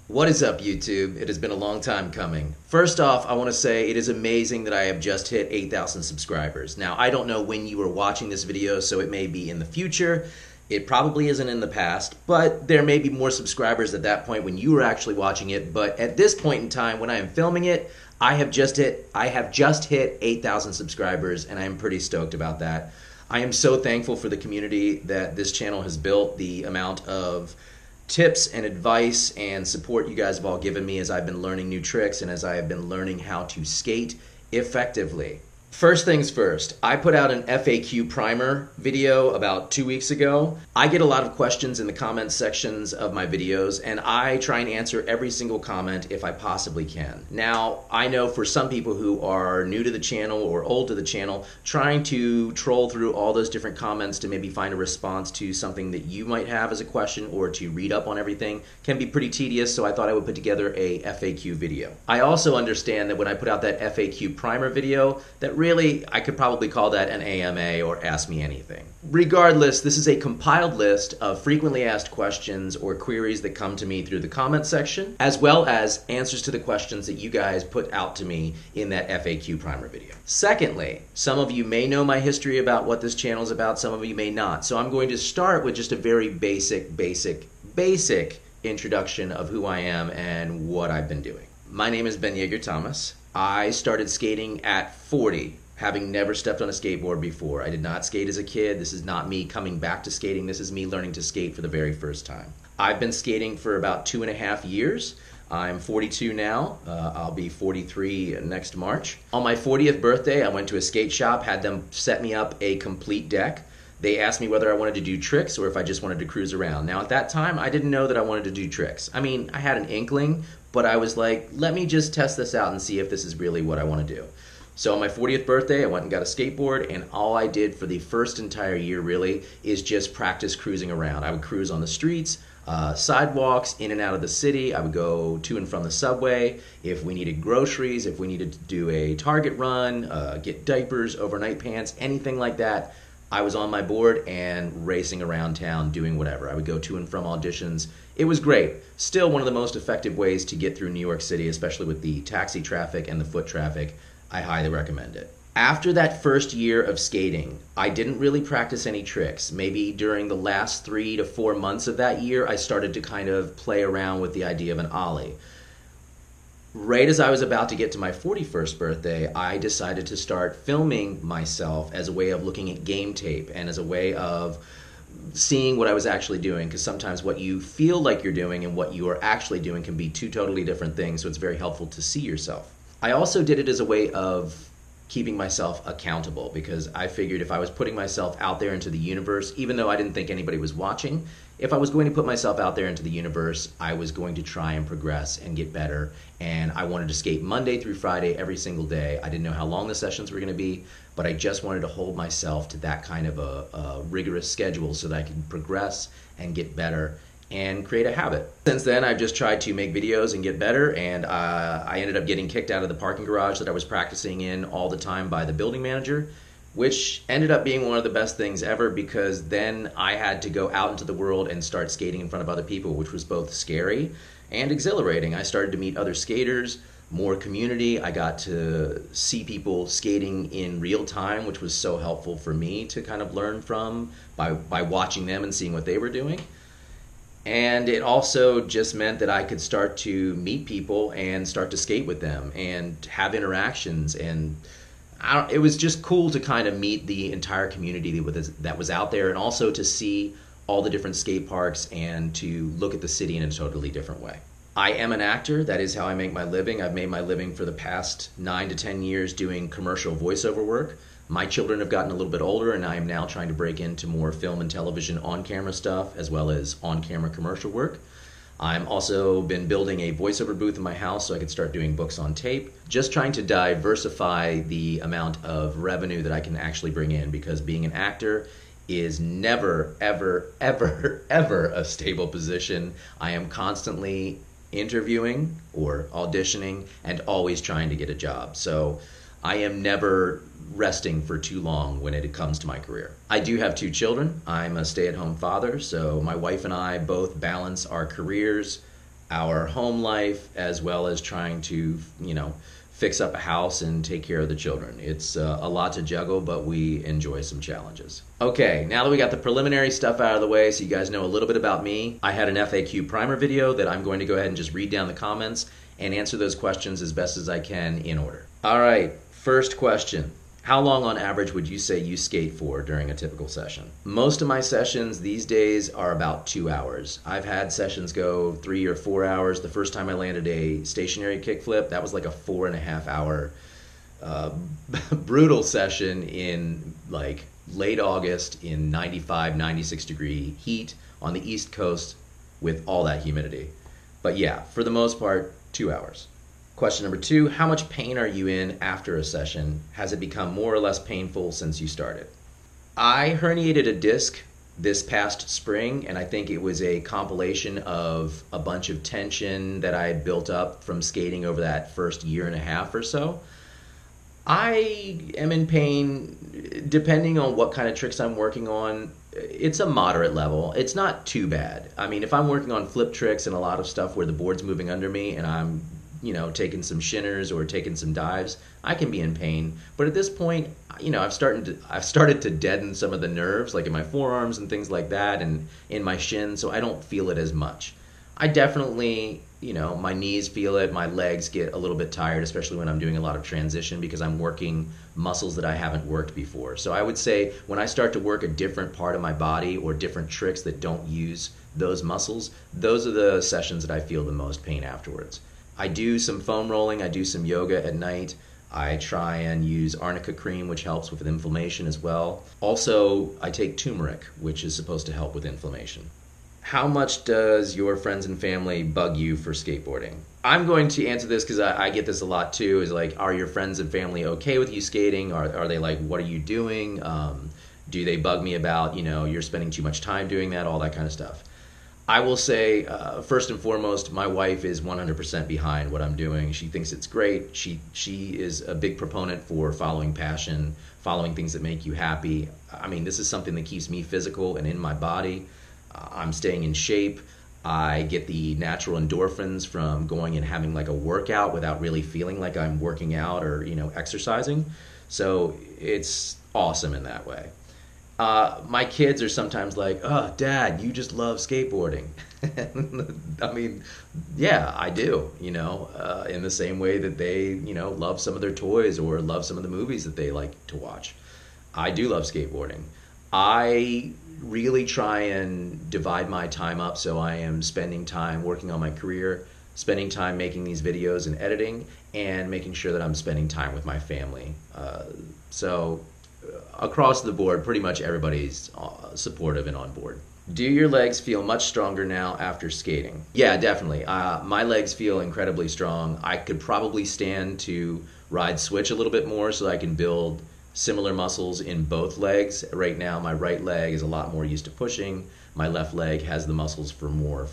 What is up, YouTube? It has been a long time coming. First off, I want to say it is amazing that I have just hit 8,000 subscribers. Now, I don't know when you are watching this video, so it may be in the future. It probably isn't in the past, but there may be more subscribers at that point when you are actually watching it. But at this point in time, when I am filming it, I have just hit 8,000 subscribers, and I am pretty stoked about that. I am so thankful for the community that this channel has built, the amount of tips and advice and support you guys have all given me as I've been learning new tricks and as I have been learning how to skate effectively. First things first, I put out an FAQ primer video about 2 weeks ago. I get a lot of questions in the comment sections of my videos, and I try and answer every single comment if I possibly can. Now, I know for some people who are new to the channel or old to the channel, trying to troll through all those different comments to maybe find a response to something that you might have as a question or to read up on everything can be pretty tedious, so I thought I would put together a FAQ video. I also understand that when I put out that FAQ primer video, that really, I could probably call that an AMA or Ask Me Anything. Regardless, this is a compiled list of frequently asked questions or queries that come to me through the comment section, as well as answers to the questions that you guys put out to me in that FAQ primer video. Secondly, some of you may know my history about what this channel is about, some of you may not. So I'm going to start with just a very basic introduction of who I am and what I've been doing. My name is Jaeger-Thomas. I started skating at 40. Having never stepped on a skateboard before. I did not skate as a kid. This is not me coming back to skating. This is me learning to skate for the very first time. I've been skating for about 2.5 years. I'm 42 now. I'll be 43 next March. On my 40th birthday, I went to a skate shop, had them set me up a complete deck. They asked me whether I wanted to do tricks or if I just wanted to cruise around. Now, at that time, I didn't know that I wanted to do tricks. I mean, I had an inkling, but I was like, let me just test this out and see if this is really what I want to do. So on my 40th birthday, I went and got a skateboard, and all I did for the first entire year really is just practice cruising around. I would cruise on the streets, sidewalks, in and out of the city. I would go to and from the subway. If we needed groceries, if we needed to do a Target run, get diapers, overnight pants, anything like that, I was on my board and racing around town doing whatever. I would go to and from auditions. It was great. Still one of the most effective ways to get through New York City, especially with the taxi traffic and the foot traffic. I highly recommend it. After that first year of skating, I didn't really practice any tricks. Maybe during the last 3 to 4 months of that year, I started to kind of play around with the idea of an ollie. Right as I was about to get to my 41st birthday, I decided to start filming myself as a way of looking at game tape and as a way of seeing what I was actually doing, because sometimes what you feel like you're doing and what you are actually doing can be two totally different things, so it's very helpful to see yourself. I also did it as a way of keeping myself accountable, because I figured if I was putting myself out there into the universe, even though I didn't think anybody was watching, if I was going to put myself out there into the universe, I was going to try and progress and get better. And I wanted to skate Monday through Friday every single day. I didn't know how long the sessions were going to be, but I just wanted to hold myself to that kind of a rigorous schedule so that I could progress and get better and create a habit. Since then, I've just tried to make videos and get better, and I ended up getting kicked out of the parking garage that I was practicing in all the time by the building manager, which ended up being one of the best things ever, because then I had to go out into the world and start skating in front of other people, which was both scary and exhilarating. I started to meet other skaters, more community. I got to see people skating in real time, which was so helpful for me to kind of learn from by watching them and seeing what they were doing. And it also just meant that I could start to meet people and start to skate with them and have interactions. And it was just cool to kind of meet the entire community that was out there, and also to see all the different skate parks and to look at the city in a totally different way. I am an actor. That is how I make my living. I've made my living for the past 9 to 10 years doing commercial voiceover work. My children have gotten a little bit older, and I am now trying to break into more film and television on-camera stuff, as well as on-camera commercial work. I'm also been building a voiceover booth in my house so I could start doing books on tape. Just trying to diversify the amount of revenue that I can actually bring in, because being an actor is never, ever, ever, ever a stable position. I am constantly interviewing or auditioning and always trying to get a job. So I am never resting for too long when it comes to my career. I do have 2 children. I'm a stay-at-home father, so my wife and I both balance our careers our home life, as well as trying to, fix up a house and take care of the children. It's a lot to juggle, but we enjoy some challenges. Okay, now that we got the preliminary stuff out of the way so you guys know a little bit about me, I had an FAQ primer video that I'm going to go ahead and just read down the comments and answer those questions as best as I can in order. All right, first question. How long on average would you say you skate for during a typical session? Most of my sessions these days are about 2 hours. I've had sessions go 3 or 4 hours. The first time I landed a stationary kickflip, that was like a 4.5 hour brutal session in like late August in 95, 96 degree heat on the East Coast with all that humidity. But yeah, for the most part, 2 hours. Question number 2, how much pain are you in after a session? Has it become more or less painful since you started? I herniated a disc this past spring, and I think it was a compilation of a bunch of tension that I had built up from skating over that first year and a half or so. I am in pain depending on what kind of tricks I'm working on. It's a moderate level. It's not too bad. I mean, if I'm working on flip tricks and a lot of stuff where the board's moving under me and I'm taking some shinners or taking some dives, I can be in pain. But at this point, I've started to deaden some of the nerves, like in my forearms and things like that, and in my shin, so I don't feel it as much. I definitely, my knees feel it, my legs get a little bit tired, especially when I'm doing a lot of transition because I'm working muscles that I haven't worked before. So I would say when I start to work a different part of my body or different tricks that don't use those muscles, those are the sessions that I feel the most pain afterwards. I do some foam rolling, I do some yoga at night. I try and use arnica cream, which helps with inflammation as well. Also, I take turmeric, which is supposed to help with inflammation. How much does your friends and family bug you for skateboarding? I'm going to answer this because I get this a lot too, is like, are your friends and family okay with you skating? Are they like, what are you doing? Do they bug me about, you're spending too much time doing that, all that kind of stuff? I will say, first and foremost, my wife is 100% behind what I'm doing. She thinks it's great. She is a big proponent for following passion, following things that make you happy. I mean, this is something that keeps me physical and in my body. I'm staying in shape. I get the natural endorphins from going and having like a workout without really feeling like I'm working out or, exercising. So it's awesome in that way. My kids are sometimes like, oh, Dad, you just love skateboarding. I mean, yeah, I do, in the same way that they, love some of their toys or love some of the movies that they like to watch. I do love skateboarding. I really try and divide my time up so I am spending time working on my career, spending time making these videos and editing, and making sure that I'm spending time with my family. So across the board, pretty much everybody's supportive and on board. Do your legs feel much stronger now after skating? Yeah, definitely. My legs feel incredibly strong. I could probably stand to ride switch a little bit more so I can build similar muscles in both legs. Right now, my right leg is a lot more used to pushing. My left leg has the muscles for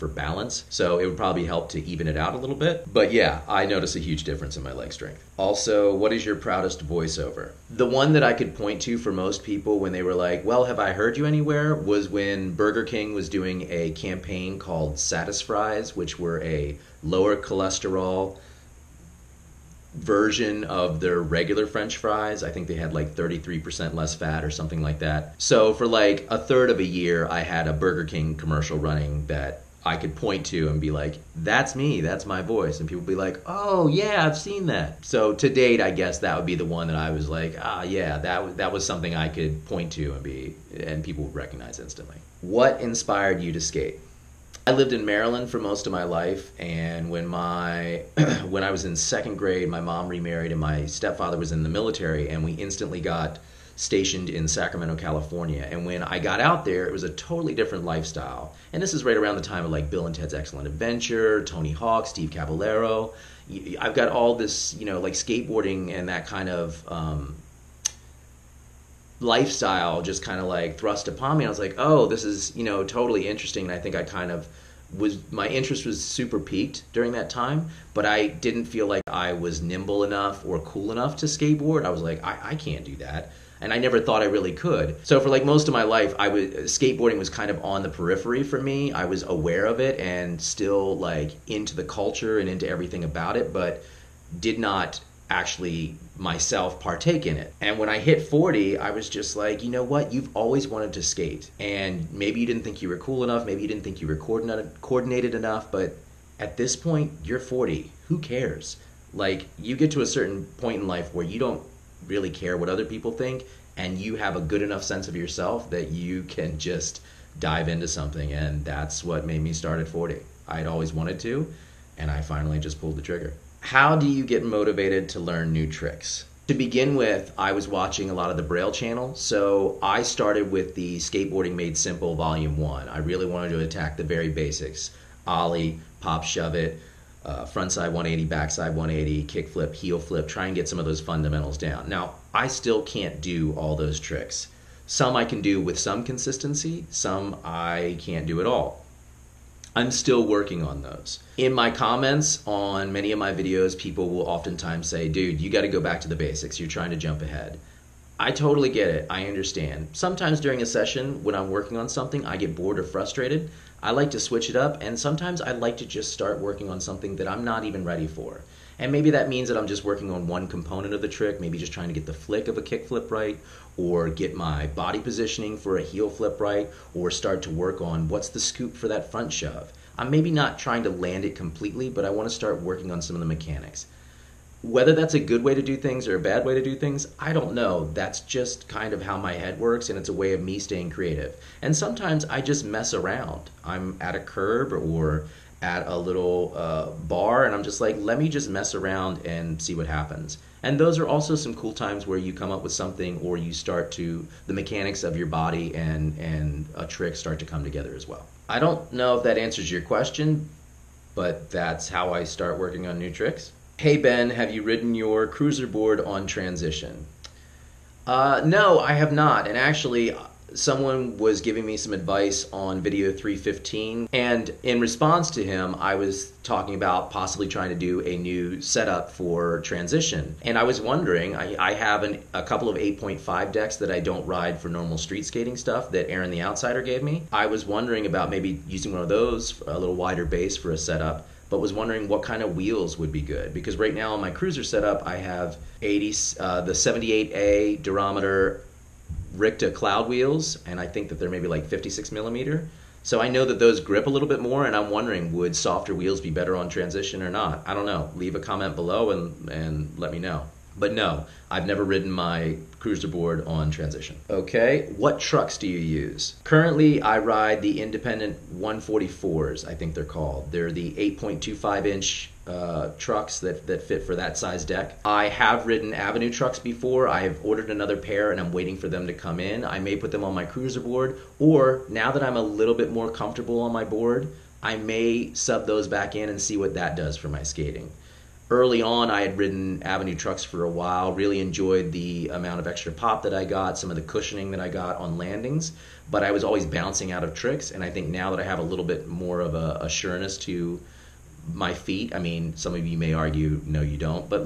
balance. So it would probably help to even it out a little bit. But yeah, I notice a huge difference in my leg strength. Also, what is your proudest voiceover? The one that I could point to for most people when they were like, well, have I heard you anywhere? Was when Burger King was doing a campaign called Satisfries, which were a lower cholesterol version of their regular French fries. I think they had like 33% less fat or something like that. So for like a third of a year, I had a Burger King commercial running that I could point to and be like, that's me, that's my voice. And people would be like, oh yeah, I've seen that. So to date, I guess that would be the one that I was like, yeah, that was something I could point to and people would recognize instantly. What inspired you to skate? I lived in Maryland for most of my life, and when I was in second grade, my mom remarried and my stepfather was in the military, and we instantly got stationed in Sacramento, California. And when I got out there, it was a totally different lifestyle. And this is right around the time of like Bill and Ted's Excellent Adventure, Tony Hawk, Steve Caballero. I've got all this, like skateboarding and that kind of lifestyle just kind of like thrust upon me. I was like, oh, this is, totally interesting. And I think I kind of my interest was super peaked during that time, but I didn't feel like I was nimble enough or cool enough to skateboard. I was like, I can't do that. and I never thought I really could. So for like most of my life, skateboarding was kind of on the periphery for me. I was aware of it and still like into the culture and into everything about it, but did not actually myself partake in it. And when I hit 40, I was just like, you know what? You've always wanted to skate, and maybe you didn't think you were cool enough, maybe you didn't think you were coordinated enough, but at this point, you're 40. Who cares? Like, you get to a certain point in life where you don't really care what other people think, and you have a good enough sense of yourself that you can just dive into something. And that's what made me start at 40. I'd always wanted to, and I finally just pulled the trigger. How do you get motivated to learn new tricks? To begin with, I was watching a lot of the Braille channel, so I started with the Skateboarding Made Simple Volume 1. I really wanted to attack the very basics. Ollie, pop shove it, frontside 180, backside 180, kickflip, heel flip, try and get some of those fundamentals down. Now, I still can't do all those tricks. Some I can do with some consistency, some I can't do at all. I'm still working on those. In my comments on many of my videos, people will oftentimes say, dude, you got to go back to the basics. You're trying to jump ahead. I totally get it. I understand. Sometimes during a session when I'm working on something, I get bored or frustrated. I like to switch it up, and sometimes I like to just start working on something that I'm not even ready for. And maybe that means that I'm just working on one component of the trick, maybe just trying to get the flick of a kickflip right, or get my body positioning for a heel flip right, or start to work on what's the scoop for that front shove. I'm maybe not trying to land it completely, but I want to start working on some of the mechanics. Whether that's a good way to do things or a bad way to do things, I don't know. That's just kind of how my head works, and it's a way of me staying creative. And sometimes I just mess around. I'm at a curb or at a little bar, and I'm just like, let me just mess around and see what happens. And those are also some cool times where you come up with something, or you start to, the mechanics of your body and a trick start to come together as well. I don't know if that answers your question, but that's how I start working on new tricks. Hey Ben, have you ridden your cruiser board on transition? No, I have not. And actually, someone was giving me some advice on video 315, and in response to him, I was talking about possibly trying to do a new setup for transition. And I was wondering, I have a couple of 8.5 decks that I don't ride for normal street skating stuff that Aaron the Outsider gave me. I was wondering about maybe using one of those, a little wider base for a setup, but was wondering what kind of wheels would be good. Because right now on my cruiser setup, I have the 78A durometer Ricta cloud wheels, and I think that they're maybe like 56 millimeter. So I know that those grip a little bit more, and I'm wondering, would softer wheels be better on transition or not? I don't know. Leave a comment below and let me know. But no, I've never ridden my cruiser board on transition. Okay, what trucks do you use? Currently, I ride the independent 144s, I think they're called. They're the 8.25 inch trucks that fit for that size deck. I have ridden Avenue trucks before. I have ordered another pair and I'm waiting for them to come in. I may put them on my cruiser board, or now that I'm a little bit more comfortable on my board, I may sub those back in and see what that does for my skating. Early on, I had ridden Avenue trucks for a while, really enjoyed the amount of extra pop that I got, some of the cushioning that I got on landings, but I was always bouncing out of tricks, and I think now that I have a little bit more of a sureness to my feet, I mean, some of you may argue, no you don't, but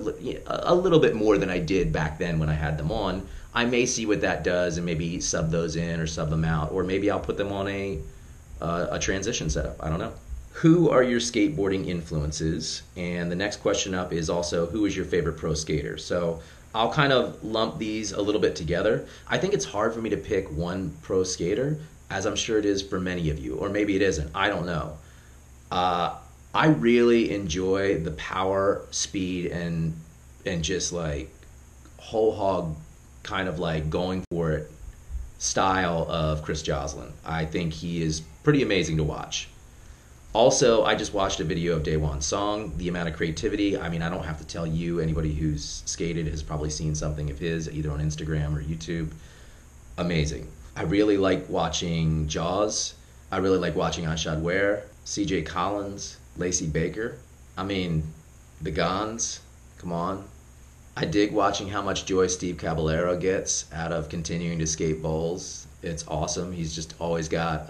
a little bit more than I did back then when I had them on, I may see what that does and maybe sub those in or sub them out, or maybe I'll put them on a transition setup, I don't know. Who are your skateboarding influences? And the next question up is also, who is your favorite pro skater? So I'll kind of lump these a little bit together. I think it's hard for me to pick one pro skater, as I'm sure it is for many of you, or maybe it isn't, I don't know. I really enjoy the power, speed, and just like whole hog kind of like going for it style of Chris Joslin. I think he is pretty amazing to watch. Also, I just watched a video of Daewon's song, the amount of creativity. I mean, I don't have to tell you, anybody who's skated has probably seen something of his, either on Instagram or YouTube. Amazing. I really like watching Jaws. I really like watching Anshad Ware, CJ Collins, Lacey Baker. I mean, the Gons, come on. I dig watching how much joy Steve Caballero gets out of continuing to skate bowls. It's awesome. He's just always got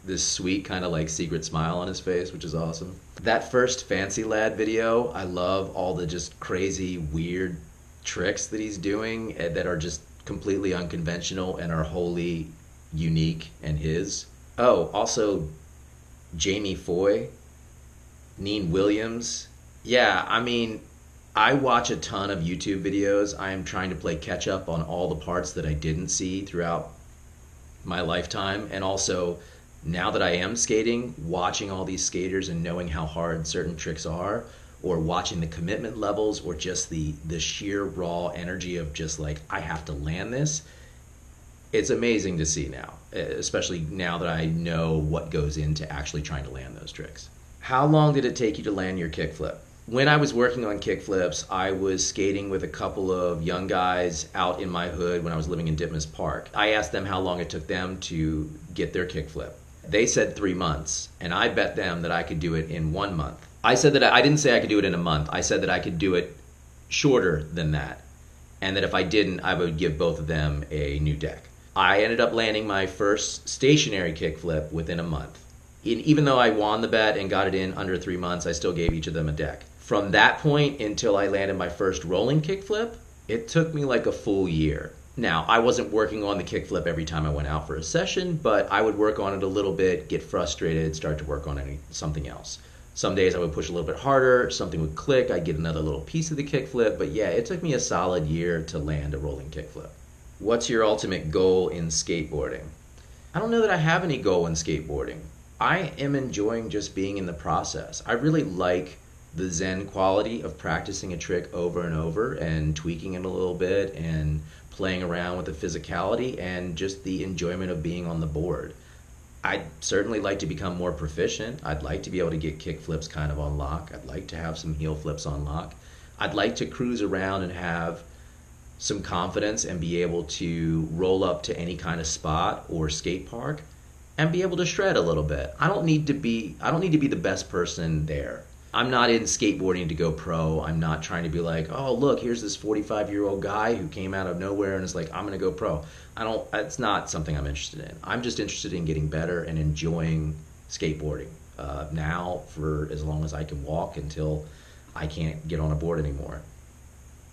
this sweet kind of like secret smile on his face, which is awesome. That first Fancy Lad video, I love all the just crazy, weird tricks that he's doing that are just completely unconventional and are wholly unique and his. Oh, also Jamie Foy, Neen Williams. Yeah, I mean, I watch a ton of YouTube videos. I am trying to play catch up on all the parts that I didn't see throughout my lifetime. And also, now that I am skating, watching all these skaters and knowing how hard certain tricks are, or watching the commitment levels, or just the sheer raw energy of just like, I have to land this. It's amazing to see now, especially now that I know what goes into actually trying to land those tricks. How long did it take you to land your kickflip? When I was working on kickflips, I was skating with a couple of young guys out in my hood when I was living in Ditmas Park. I asked them how long it took them to get their kickflip. They said 3 months, and I bet them that I could do it in 1 month. I said that I didn't say I could do it in a month. I said that I could do it shorter than that, and that if I didn't, I would give both of them a new deck. I ended up landing my first stationary kickflip within a month. Even though I won the bet and got it in under 3 months, I still gave each of them a deck. From that point until I landed my first rolling kickflip, it took me like a full year. Now, I wasn't working on the kickflip every time I went out for a session, but I would work on it a little bit, get frustrated, start to work on something else. Some days I would push a little bit harder, something would click, I'd get another little piece of the kickflip, but yeah, it took me a solid year to land a rolling kickflip. What's your ultimate goal in skateboarding? I don't know that I have any goal in skateboarding. I am enjoying just being in the process. I really like the zen quality of practicing a trick over and over and tweaking it a little bit and playing around with the physicality and just the enjoyment of being on the board. I'd certainly like to become more proficient. I'd like to be able to get kick flips kind of on lock. I'd like to have some heel flips on lock. I'd like to cruise around and have some confidence and be able to roll up to any kind of spot or skate park and be able to shred a little bit. I don't need to be the best person there. I'm not in skateboarding to go pro. I'm not trying to be like, oh, look, here's this 45-year-old guy who came out of nowhere and is like, I'm going to go pro. It's not something I'm interested in. I'm just interested in getting better and enjoying skateboarding now for as long as I can walk until I can't get on a board anymore.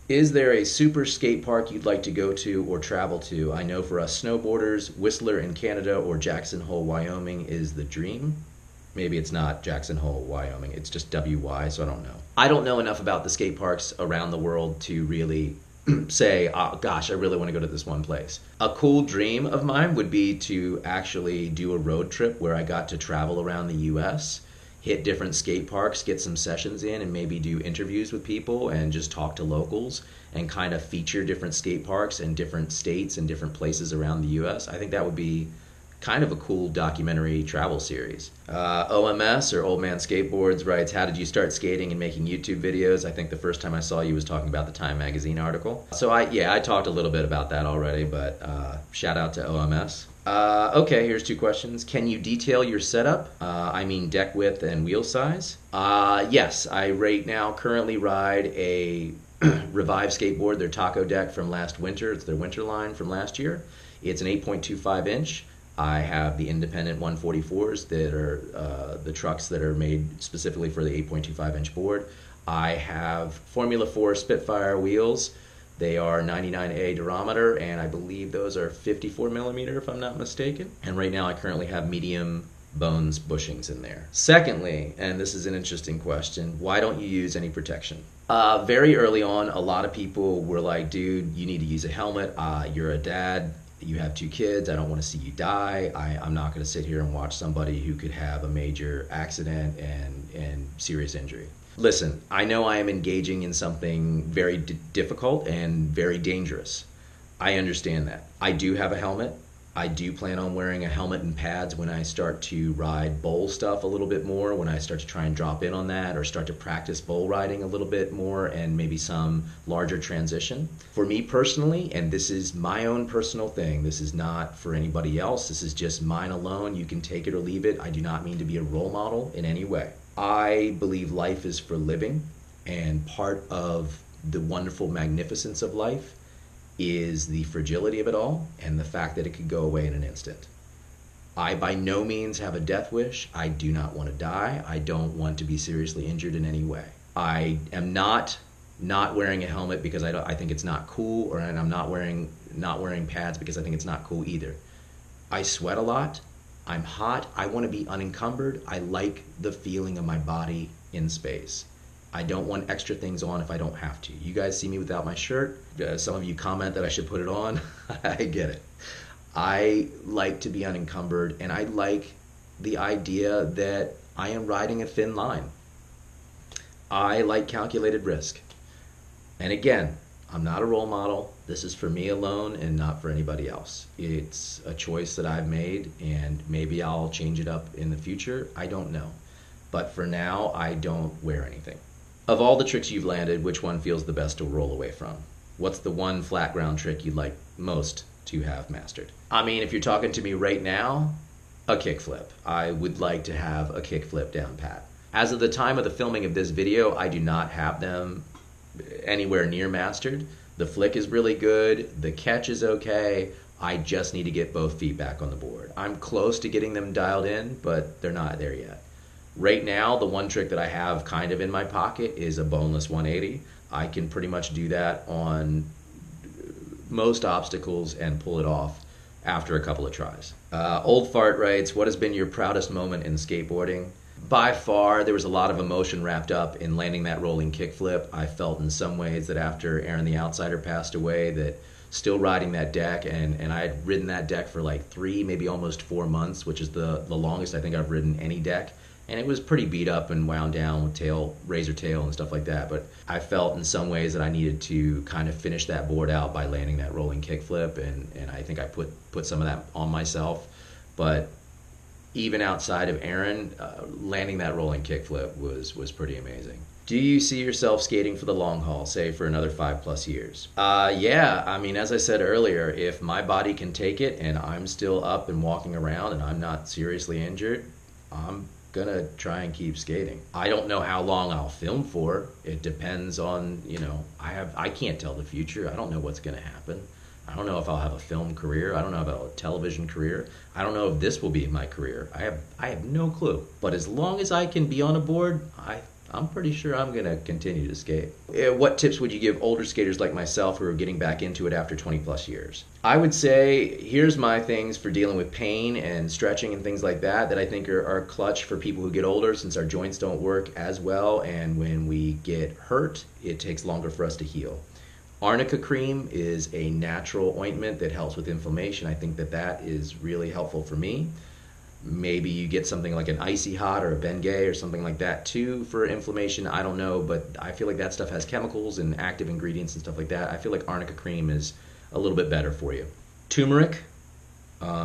Is there a super skate park you'd like to go to or travel to? I know for us snowboarders, Whistler in Canada or Jackson Hole, Wyoming is the dream. Maybe it's not Jackson Hole, Wyoming. It's just WY, so I don't know. I don't know enough about the skate parks around the world to really say, oh, gosh, I really want to go to this one place. A cool dream of mine would be to actually do a road trip where I got to travel around the U.S., hit different skate parks, get some sessions in, and maybe do interviews with people and just talk to locals and kind of feature different skate parks in different states and different places around the U.S. I think that would be kind of a cool documentary travel series. OMS, or Old Man Skateboards, writes, how did you start skating and making YouTube videos? I think the first time I saw you was talking about the Time Magazine article. So I talked a little bit about that already, but shout out to OMS. Okay, here's 2 questions. Can you detail your setup? I mean deck width and wheel size. Yes, I right now currently ride a Revive skateboard, their taco deck from last winter. It's their winter line from last year. It's an 8.25 inch. I have the independent 144s that are the trucks that are made specifically for the 8.25 inch board. I have Formula 4 Spitfire wheels. They are 99A durometer, and I believe those are 54 millimeter if I'm not mistaken. And right now I currently have medium bones bushings in there. Secondly, and this is an interesting question, why don't you use any protection? Very early on, a lot of people were like, dude, you need to use a helmet. You're a dad. You have 2 kids. I don't want to see you die. I'm not going to sit here and watch somebody who could have a major accident and serious injury. Listen, I know I am engaging in something very difficult and very dangerous. I understand that. I do have a helmet. I do plan on wearing a helmet and pads when I start to ride bowl stuff a little bit more, when I start to try and drop in on that or start to practice bowl riding a little bit more and maybe some larger transition. For me personally, and this is my own personal thing, this is not for anybody else, this is just mine alone, you can take it or leave it. I do not mean to be a role model in any way. I believe life is for living, and part of the wonderful magnificence of life is the fragility of it all and the fact that it could go away in an instant. I by no means have a death wish. I do not want to die. I don't want to be seriously injured in any way. I am not not wearing a helmet because I think it's not cool, or and I'm not wearing pads because I think it's not cool either. I sweat a lot. I'm hot. I want to be unencumbered. I like the feeling of my body in space. I don't want extra things on if I don't have to. You guys see me without my shirt. Some of you comment that I should put it on. I get it. I like to be unencumbered, and I like the idea that I am riding a thin line. I like calculated risk. And again, I'm not a role model. This is for me alone and not for anybody else. It's a choice that I've made, and maybe I'll change it up in the future. I don't know. But for now, I don't wear anything. Of all the tricks you've landed, which one feels the best to roll away from? What's the one flat ground trick you'd like most to have mastered? I mean, if you're talking to me right now, a kickflip. I would like to have a kickflip down pat. As of the time of the filming of this video, I do not have them anywhere near mastered. The flick is really good. The catch is okay. I just need to get both feet back on the board. I'm close to getting them dialed in, but they're not there yet. Right now, the one trick that I have kind of in my pocket is a boneless 180. I can pretty much do that on most obstacles and pull it off after a couple of tries. Old Fart writes, what has been your proudest moment in skateboarding? By far, there was a lot of emotion wrapped up in landing that rolling kickflip. I felt in some ways that after Aaron the Outsider passed away, that still riding that deck, and I had ridden that deck for like 3, maybe almost 4 months, which is the longest I think I've ridden any deck. And it was pretty beat up and wound down with razor tail and stuff like that. But I felt in some ways that I needed to kind of finish that board out by landing that rolling kickflip, and I think I put some of that on myself. But even outside of Aaron, landing that rolling kickflip was pretty amazing. Do you see yourself skating for the long haul, say for another 5+ years? Yeah, I mean, as I said earlier, if my body can take it and I'm still up and walking around and I'm not seriously injured, I'm gonna try and keep skating. I don't know how long I'll film for. It depends on, I can't tell the future. I don't know what's gonna happen. I don't know if I'll have a film career. I don't know about a television career. I don't know if this will be my career. I have no clue. But as long as I can be on a board, I'm pretty sure I'm gonna continue to skate. What tips would you give older skaters like myself who are getting back into it after 20+ years? I would say, here's my things for dealing with pain and stretching and things like that I think are clutch for people who get older, since our joints don't work as well, and when we get hurt, it takes longer for us to heal. Arnica cream is a natural ointment that helps with inflammation. I think that is really helpful for me. Maybe you get something like an Icy Hot or a Bengay or something like that too for inflammation. I don't know, but I feel like that stuff has chemicals and active ingredients and stuff like that. I feel like Arnica cream is a little bit better for you. Turmeric,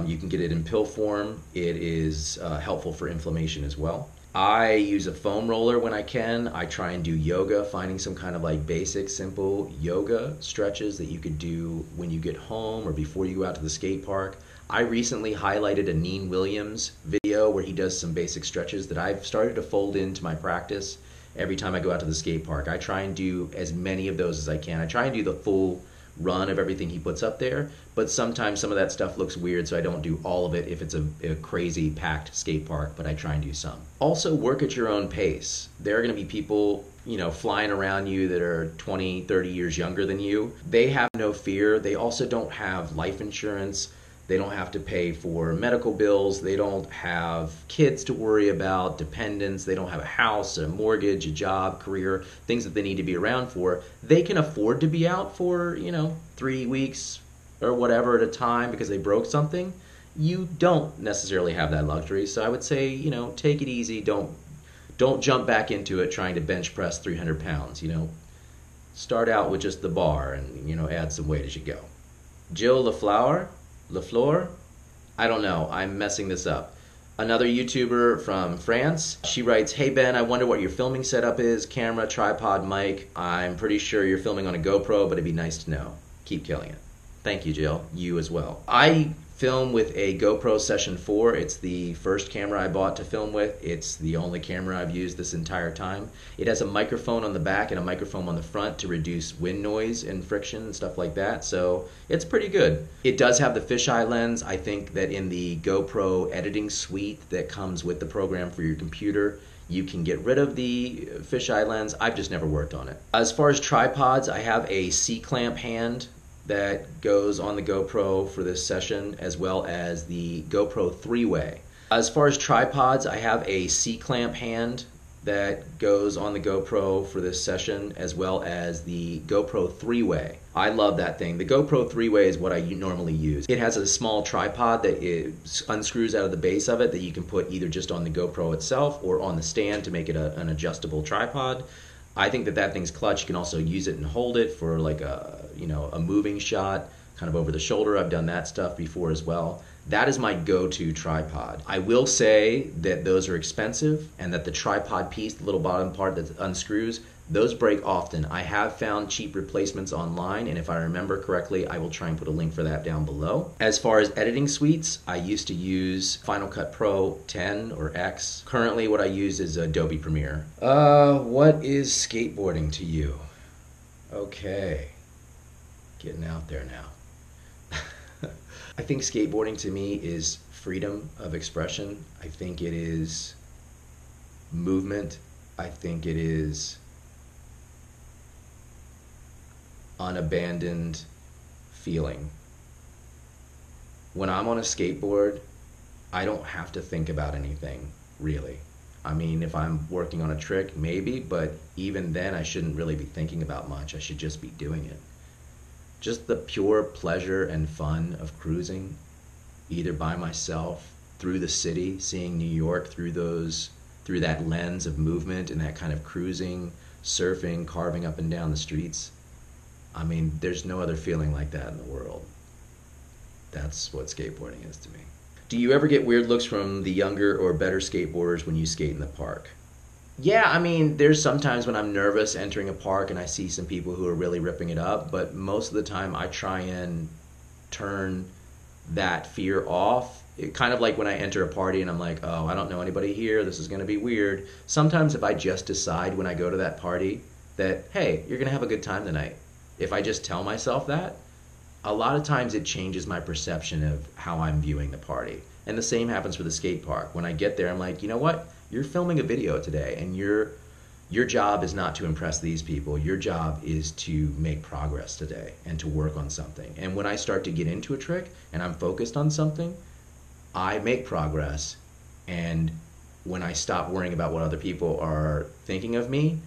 you can get it in pill form. It is helpful for inflammation as well. I use a foam roller when I can. I try and do yoga, finding some kind of like basic, simple yoga stretches that you could do when you get home or before you go out to the skate park. I recently highlighted a Neen Williams video where he does some basic stretches that I've started to fold into my practice every time I go out to the skate park. I try and do as many of those as I can. I try and do the full run of everything he puts up there, but sometimes some of that stuff looks weird, so I don't do all of it if it's a crazy packed skate park, but I try and do some. Also, work at your own pace. There are going to be people flying around you that are 20, 30 years younger than you. They have no fear. They also don't have life insurance. They don't have to pay for medical bills. They don't have kids to worry about, dependents. They don't have a house, a mortgage, a job, career, things that they need to be around for. They can afford to be out for, 3 weeks or whatever at a time because they broke something. You don't necessarily have that luxury. So I would say, take it easy. Don't jump back into it trying to bench press 300 pounds. Start out with just the bar and, add some weight as you go. Jill LaFleur? I don't know. I'm messing this up. Another YouTuber from France. She writes, "Hey Ben, I wonder what your filming setup is. Camera, tripod, mic. I'm pretty sure you're filming on a GoPro, but it'd be nice to know. Keep killing it." Thank you, Jill. You as well. I film with a GoPro Session 4. It's the first camera I bought to film with. It's the only camera I've used this entire time. It has a microphone on the back and a microphone on the front to reduce wind noise and friction and stuff like that, so it's pretty good. It does have the fisheye lens. I think that in the GoPro editing suite that comes with the program for your computer, You can get rid of the fisheye lens. I've just never worked on it. As far as tripods, I have a C-clamp hand that goes on the GoPro for this session, as well as the GoPro 3-way. As far as tripods, I have a C-clamp hand that goes on the GoPro for this session, as well as the GoPro 3-way. I love that thing. The GoPro 3-way is what I normally use. It has a small tripod that unscrews out of the base of it that you can put either just on the GoPro itself or on the stand to make it an adjustable tripod. I think that thing's clutch. You can also use it and hold it for like a moving shot, kind of over the shoulder. I've done that stuff before as well. That is my go-to tripod. I will say that those are expensive and that the tripod piece, the little bottom part that unscrews, those break often. I have found cheap replacements online, and if I remember correctly, I will try and put a link for that down below. As far as editing suites, I used to use Final Cut Pro 10 or X. Currently what I use is Adobe Premiere. What is skateboarding to you? Okay, getting out there now. I think skateboarding to me is freedom of expression. I think it is movement. I think it is unabandoned feeling. When I'm on a skateboard, I don't have to think about anything, really. I mean, if I'm working on a trick, maybe, but even then I shouldn't really be thinking about much. I should just be doing it. Just the pure pleasure and fun of cruising, either by myself, through the city, seeing New York through that lens of movement and that kind of cruising, surfing, carving up and down the streets. I mean, there's no other feeling like that in the world. That's what skateboarding is to me. Do you ever get weird looks from the younger or better skateboarders when you skate in the park? Yeah, I mean, there's sometimes when I'm nervous entering a park and I see some people who are really ripping it up, but most of the time I try and turn that fear off. Kind of like when I enter a party and I'm like, oh, I don't know anybody here, this is going to be weird. Sometimes if I just decide when I go to that party that, hey, you're going to have a good time tonight, if I just tell myself that, a lot of times it changes my perception of how I'm viewing the party. And the same happens for the skate park. When I get there, I'm like, you know what? You're filming a video today, and your job is not to impress these people. Your job is to make progress today and to work on something. And when I start to get into a trick and I'm focused on something, I make progress. And when I stop worrying about what other people are thinking of me,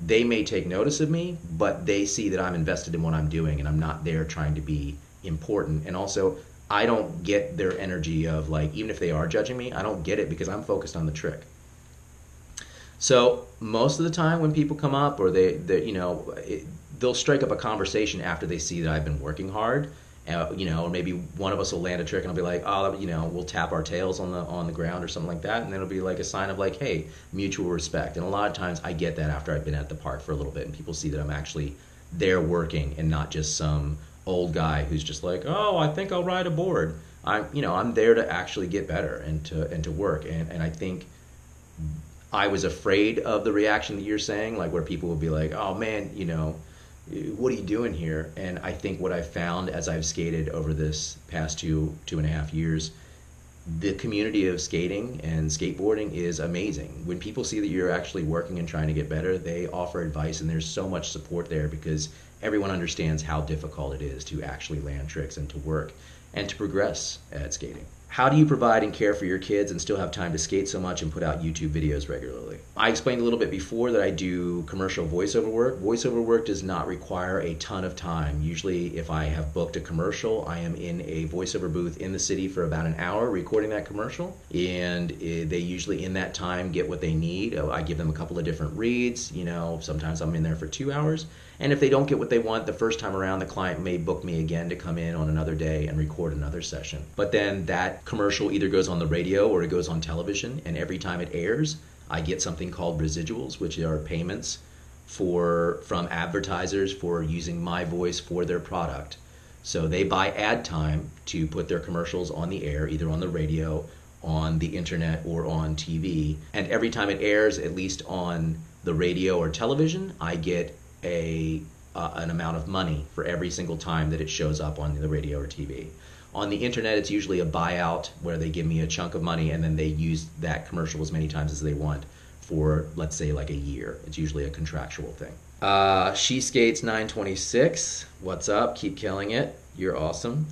they may take notice of me, but they see that I'm invested in what I'm doing and I'm not there trying to be important. And also, I don't get their energy of like, even if they are judging me, I don't get it because I'm focused on the trick. So most of the time when people come up or they'll strike up a conversation after they see that I've been working hard, or maybe one of us will land a trick and I'll be like, oh, we'll tap our tails on the ground or something like that, and then it'll be like a sign of like, hey, mutual respect. And a lot of times I get that after I've been at the park for a little bit and people see that I'm actually there working and not just some old guy who's just like, oh, I think I'll ride a board. I'm there to actually get better and to work. And I think I was afraid of the reaction that you're saying, like where people will be like, oh man, what are you doing here? And I think what I've found as I've skated over this past 2.5 years, the community of skating and skateboarding is amazing. When people see that you're actually working and trying to get better, they offer advice, and there's so much support there because everyone understands how difficult it is to actually land tricks and to work and to progress at skating. How do you provide and care for your kids and still have time to skate so much and put out YouTube videos regularly? I explained a little bit before that I do commercial voiceover work. Voiceover work does not require a ton of time. Usually if I have booked a commercial, I am in a voiceover booth in the city for about an hour recording that commercial, and they usually in that time get what they need. I give them a couple of different reads. Sometimes I'm in there for 2 hours. And if they don't get what they want the first time around, the client may book me again to come in on another day and record another session. But then that commercial either goes on the radio or it goes on television, and every time it airs, I get something called residuals, which are payments from advertisers for using my voice for their product. So they buy ad time to put their commercials on the air, either on the radio, on the internet, or on TV. And every time it airs, at least on the radio or television, I get an amount of money for every single time that it shows up on the radio or TV. On the internet, it's usually a buyout where they give me a chunk of money and then they use that commercial as many times as they want for, let's say, like a year. It's usually a contractual thing. She skates 926. What's up? Keep killing it. You're awesome.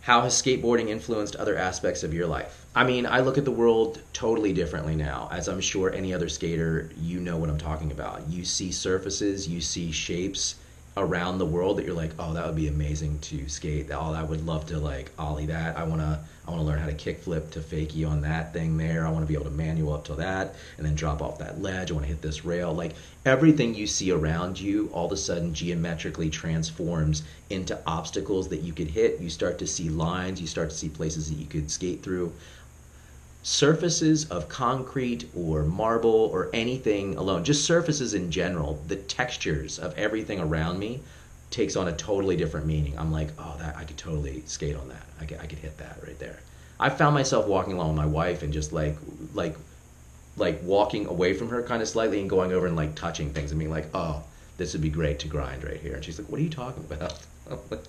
How has skateboarding influenced other aspects of your life? I mean, I look at the world totally differently now. As I'm sure any other skater, you know what I'm talking about. You see surfaces, you see shapes around the world that you're like, oh, that would be amazing to skate. Oh, I would love to like ollie that. I wanna learn how to kickflip to fakie on that thing there. I wanna be able to manual up to that and then drop off that ledge. I wanna hit this rail. Like everything you see around you all of a sudden geometrically transforms into obstacles that you could hit. You start to see lines, you start to see places that you could skate through. Surfaces of concrete or marble or anything alone, just surfaces in general, the textures of everything around me takes on a totally different meaning. I'm like, oh, that I could totally skate on that. I could hit that right there. I found myself walking along with my wife and just like walking away from her kind of slightly and going over and like touching things and being like, oh, this would be great to grind right here. And she's like, what are you talking about? I'm like,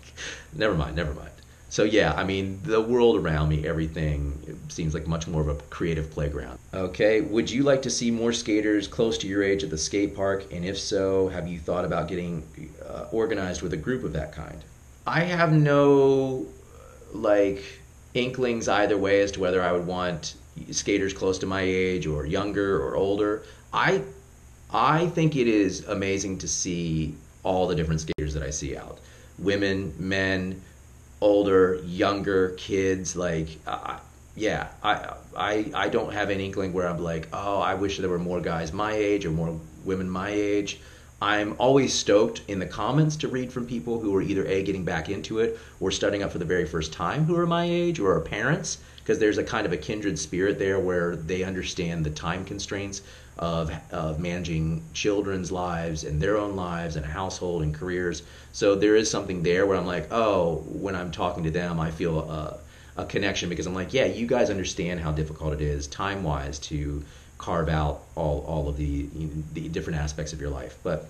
never mind. So yeah, I mean, the world around me, everything, it seems like much more of a creative playground. Okay, would you like to see more skaters close to your age at the skate park? And if so, have you thought about getting organized with a group of that kind? I have no like inklings either way as to whether I would want skaters close to my age or younger or older. I think it is amazing to see all the different skaters that I see out. Women, men, older, younger, kids, like, yeah, I don't have an inkling where I'm like, oh, I wish there were more guys my age or more women my age. I'm always stoked in the comments to read from people who are either A, getting back into it or starting up for the very first time who are my age or are parents, because there's a kind of a kindred spirit there where they understand the time constraints of managing children's lives and their own lives and a household and careers. So there is something there where I'm like, oh, when I'm talking to them, I feel a connection because I'm like, yeah, you guys understand how difficult it is time-wise to carve out all of the different aspects of your life. But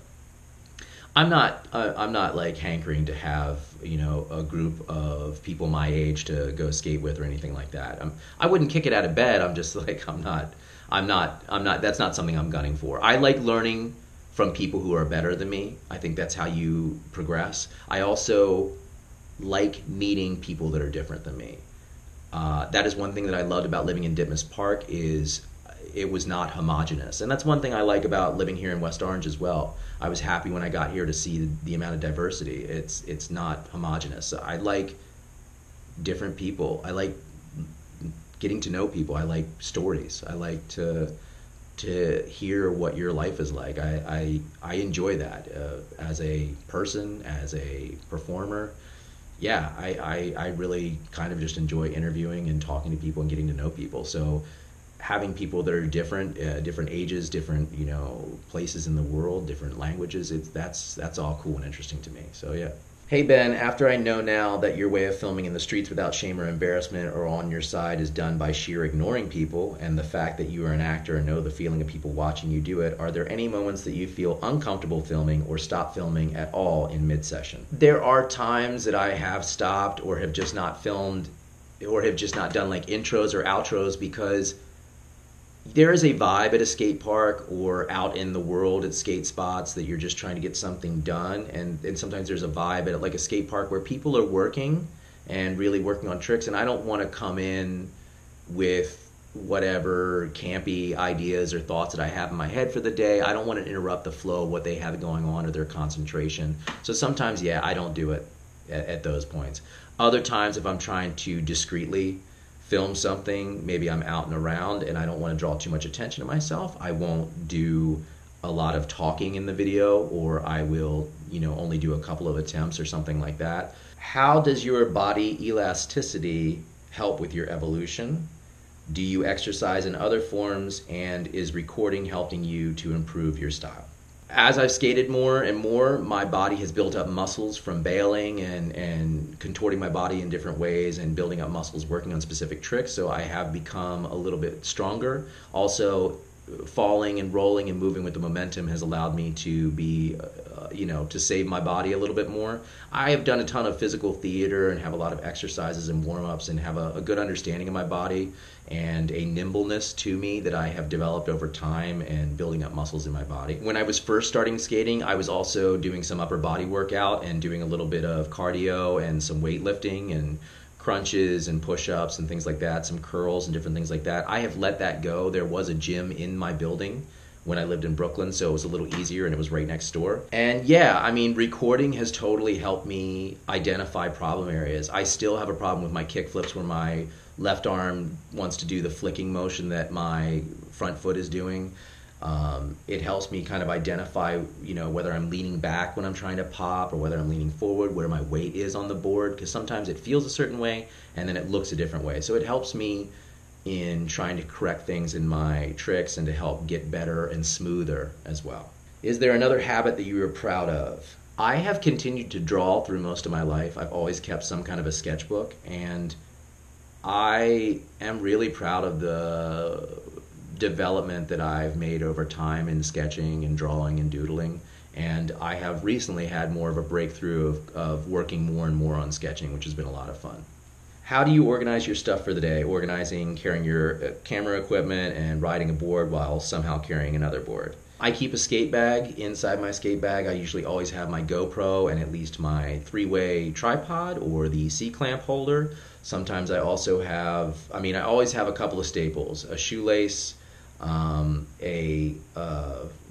I'm not like hankering to have, you know, a group of people my age to go skate with or anything like that. I wouldn't kick it out of bed. I'm just like, I'm not, that's not something I'm gunning for. I like learning from people who are better than me. I think that's how you progress. I also like meeting people that are different than me. That is one thing that I loved about living in Ditmas Park is it was not homogenous. And that's one thing I like about living here in West Orange as well. I was happy when I got here to see the amount of diversity. It's not homogenous. So I like different people. I like getting to know people. I like stories. I like to hear what your life is like. I enjoy that as a person, as a performer. Yeah, I really kind of just enjoy interviewing and talking to people and getting to know people. So having people that are different, different ages, different, you know, places in the world, different languages, that's all cool and interesting to me. So yeah. Hey Ben, after I know now that your way of filming in the streets without shame or embarrassment or on your side is done by sheer ignoring people, and the fact that you are an actor and know the feeling of people watching you do it, are there any moments that you feel uncomfortable filming or stop filming at all in mid-session? There are times that I have stopped or have just not filmed or have just not done like intros or outros because there is a vibe at a skate park or out in the world at skate spots that you're just trying to get something done, and sometimes there's a vibe at like a skate park where people are working and really working on tricks, and I don't want to come in with whatever campy ideas or thoughts that I have in my head for the day. I don't want to interrupt the flow of what they have going on or their concentration. So sometimes, yeah, I don't do it at those points. Other times, if I'm trying to discreetly film something, maybe I'm out and around and I don't want to draw too much attention to myself, I won't do a lot of talking in the video, or I will, you know, only do a couple of attempts or something like that. How does your body elasticity help with your evolution? Do you exercise in other forms, and is recording helping you to improve your style? As I've skated more and more, my body has built up muscles from bailing and contorting my body in different ways and building up muscles working on specific tricks, so I have become a little bit stronger. Also, falling and rolling and moving with the momentum has allowed me to be, to save my body a little bit more. I have done a ton of physical theater and have a lot of exercises and warm-ups and have a good understanding of my body and a nimbleness to me that I have developed over time and building up muscles in my body. When I was first starting skating, I was also doing some upper body workout and doing a little bit of cardio and some weightlifting and crunches and push-ups and things like that, some curls and different things like that. I have let that go. There was a gym in my building when I lived in Brooklyn, so it was a little easier and it was right next door. And yeah, I mean, recording has totally helped me identify problem areas. I still have a problem with my kickflips where my left arm wants to do the flicking motion that my front foot is doing. It helps me kind of identify, whether I'm leaning back when I'm trying to pop or whether I'm leaning forward, where my weight is on the board, because sometimes it feels a certain way and then it looks a different way. So it helps me in trying to correct things in my tricks and to help get better and smoother as well. Is there another habit that you are proud of? I have continued to draw through most of my life. I've always kept some kind of a sketchbook, and I am really proud of the development that I've made over time in sketching and drawing and doodling. And I have recently had more of a breakthrough of working more and more on sketching, which has been a lot of fun. How do you organize your stuff for the day? Organizing, carrying your camera equipment and riding a board while somehow carrying another board. I keep a skate bag. Inside my skate bag, I usually always have my GoPro and at least my 3-way tripod or the C-clamp holder. Sometimes I also have, I always have a couple of staples, a shoelace, a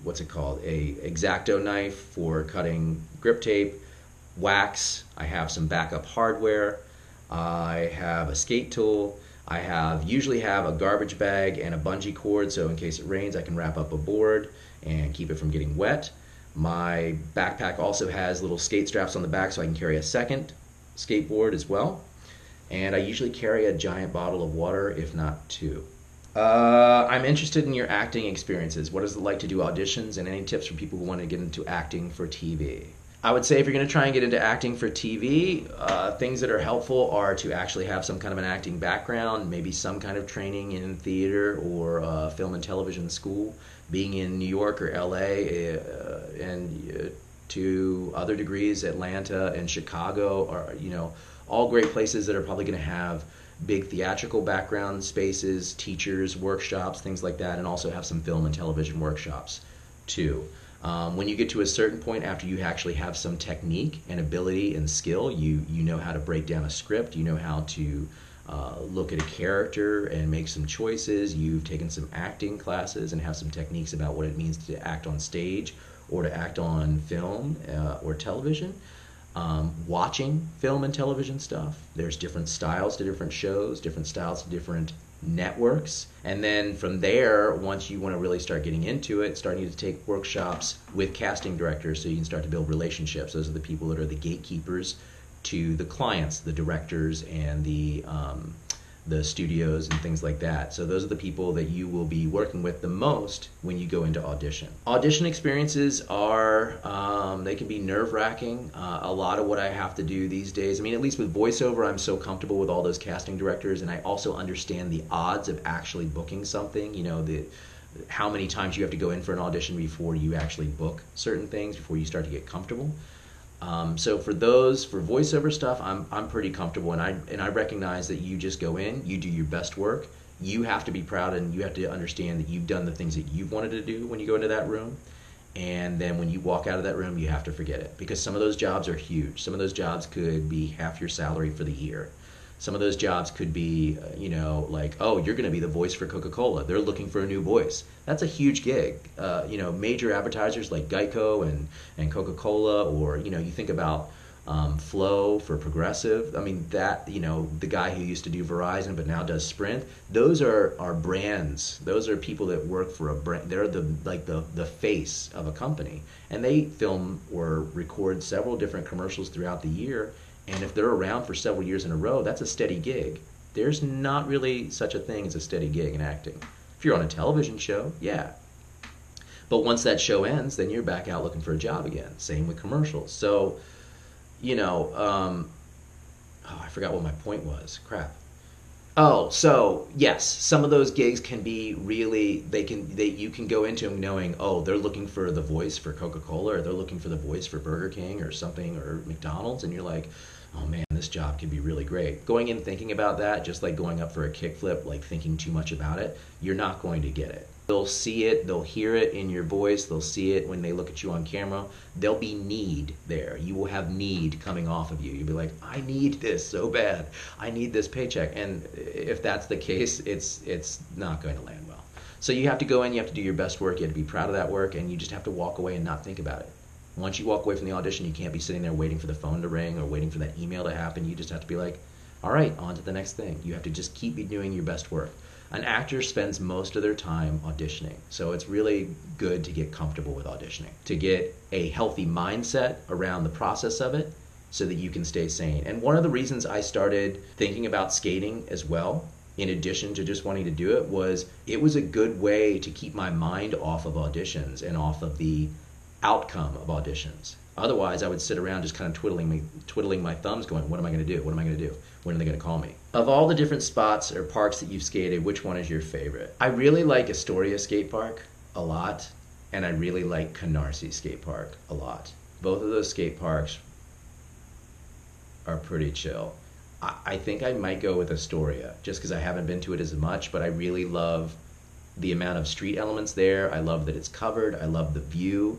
X-Acto knife for cutting grip tape, wax. I have some backup hardware. I have a skate tool. I usually have a garbage bag and a bungee cord, so in case it rains I can wrap up a board and keep it from getting wet. My backpack also has little skate straps on the back so I can carry a second skateboard as well. And I usually carry a giant bottle of water, if not two. I'm interested in your acting experiences. What is it like to do auditions, and any tips for people who want to get into acting for TV? I would say if you're going to try and get into acting for TV, things that are helpful are to actually have some kind of an acting background, maybe some kind of training in theater or film and television school. Being in New York or LA and to other degrees, Atlanta and Chicago are, all great places that are probably going to have big theatrical background spaces, teachers, workshops, things like that, and also have some film and television workshops too. When you get to a certain point after you actually have some technique and ability and skill, you know how to break down a script, you know how to look at a character and make some choices, you've taken some acting classes and have some techniques about what it means to act on stage or to act on film or television. Watching film and television stuff, there's different styles to different shows, different styles to different networks, and then from there, once you want to really start getting into it, starting to take workshops with casting directors so you can start to build relationships. Those are the people that are the gatekeepers to the clients, the directors, and the studios and things like that. So those are the people that you will be working with the most when you go into audition. Audition experiences are, they can be nerve-wracking. A lot of what I have to do these days, at least with voiceover, I'm so comfortable with all those casting directors, and I also understand the odds of actually booking something, how many times you have to go in for an audition before you actually book certain things, before you start to get comfortable. So for voiceover stuff, I'm pretty comfortable, and I recognize that you just go in, you do your best work. You have to be proud, and you have to understand that you've done the things that you've wanted to do when you go into that room. And then when you walk out of that room, you have to forget it, because some of those jobs are huge. Some of those jobs could be half your salary for the year. Some of those jobs could be, like, oh, you're going to be the voice for Coca-Cola. They're looking for a new voice. That's a huge gig. Major advertisers like Geico and Coca-Cola, or, you think about Flo for Progressive. The guy who used to do Verizon but now does Sprint. Those are brands. Those are people that work for a brand. They're the face of a company. And they film or record several different commercials throughout the year. And if they're around for several years in a row, that's a steady gig. There's not really such a thing as a steady gig in acting. If you're on a television show, yeah. But once that show ends, then you're back out looking for a job again. Same with commercials. So, I forgot what my point was. Crap. Oh, so yes, some of those gigs can be really you can go into them knowing, oh, they're looking for the voice for Coca-Cola, or they're looking for the voice for Burger King or something, or McDonald's, and you're like, oh man, this job could be really great. Going in thinking about that, just like going up for a kickflip, like thinking too much about it, you're not going to get it. They'll see it, they'll hear it in your voice, they'll see it when they look at you on camera. There'll be need there. You will have need coming off of you. You'll be like, I need this so bad. I need this paycheck. And if that's the case, it's not going to land well. So you have to go in, you have to do your best work, you have to be proud of that work, and you just have to walk away and not think about it. Once you walk away from the audition, you can't be sitting there waiting for the phone to ring or waiting for that email to happen. You just have to be like, all right, on to the next thing. You have to just keep doing your best work. An actor spends most of their time auditioning, so it's really good to get comfortable with auditioning, to get a healthy mindset around the process of it so that you can stay sane. And one of the reasons I started thinking about skating as well, in addition to just wanting to do it was a good way to keep my mind off of auditions and off of the outcome of auditions. Otherwise, I would sit around just kind of twiddling my thumbs going, what am I going to do? What am I going to do? When are they going to call me? Of all the different spots or parks that you've skated, which one is your favorite? I really like Astoria Skate Park a lot, and I really like Canarsie Skate Park a lot. Both of those skate parks are pretty chill. I think I might go with Astoria, just because I haven't been to it as much, but I really love the amount of street elements there. I love that it's covered. I love the view.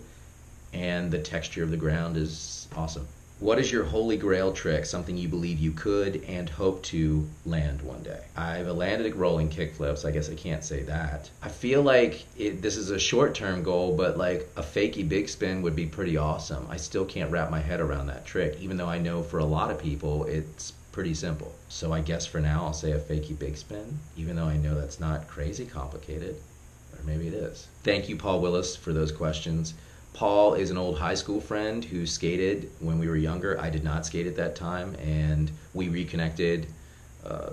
And the texture of the ground is awesome. What is your holy grail trick, something you believe you could and hope to land one day? I've landed a rolling kickflip, so I guess I can't say that. I feel like this is a short-term goal, but like a fakie big spin would be pretty awesome. I still can't wrap my head around that trick, even though I know for a lot of people it's pretty simple. So I guess for now I'll say a fakie big spin, even though I know that's not crazy complicated, or maybe it is. Thank you, Paul Willis, for those questions. Paul is an old high school friend who skated when we were younger. I did not skate at that time, and we reconnected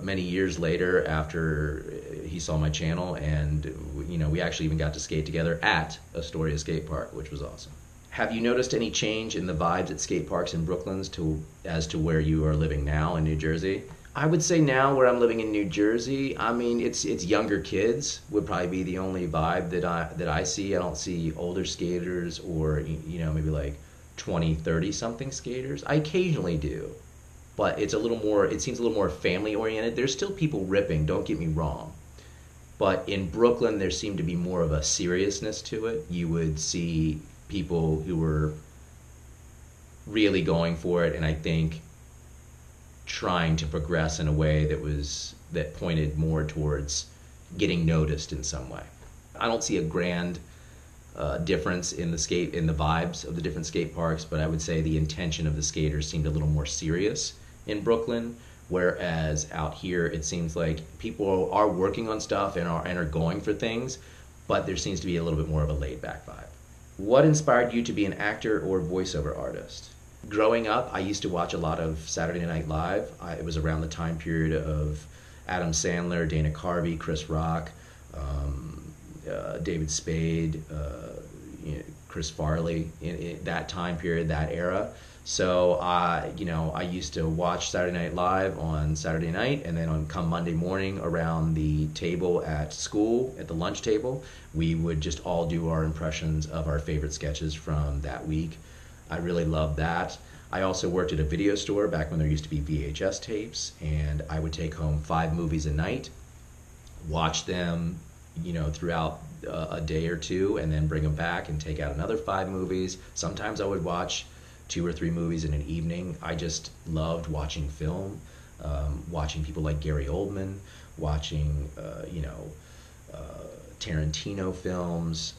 many years later after he saw my channel, and we actually even got to skate together at Astoria Skate Park, which was awesome. Have you noticed any change in the vibes at skate parks in Brooklyn as to where you are living now in New Jersey? I would say now where I'm living in New Jersey, I mean, it's younger kids would probably be the only vibe that I see. I don't see older skaters or, maybe like 20, 30 something skaters. I occasionally do, but it seems a little more family oriented. There's still people ripping, don't get me wrong. But in Brooklyn, there seemed to be more of a seriousness to it. You would see people who were really going for it, and I think trying to progress in a way that pointed more towards getting noticed in some way. I don't see a grand difference in the vibes of the different skate parks, but I would say the intention of the skaters seemed a little more serious in Brooklyn, whereas out here it seems like people are working on stuff and are going for things, but there seems to be a little bit more of a laid back vibe. What inspired you to be an actor or voiceover artist? Growing up, I used to watch a lot of Saturday Night Live. It was around the time period of Adam Sandler, Dana Carvey, Chris Rock, David Spade, Chris Farley, in that time period, that era. So I used to watch Saturday Night Live on Saturday night, and then come Monday morning around the table at school, at the lunch table, we would just all do our impressions of our favorite sketches from that week. I really loved that. I also worked at a video store back when there used to be VHS tapes, and I would take home 5 movies a night, watch them, throughout a day or two, and then bring them back and take out another 5 movies. Sometimes I would watch 2 or 3 movies in an evening. I just loved watching film, watching people like Gary Oldman, watching Tarantino films,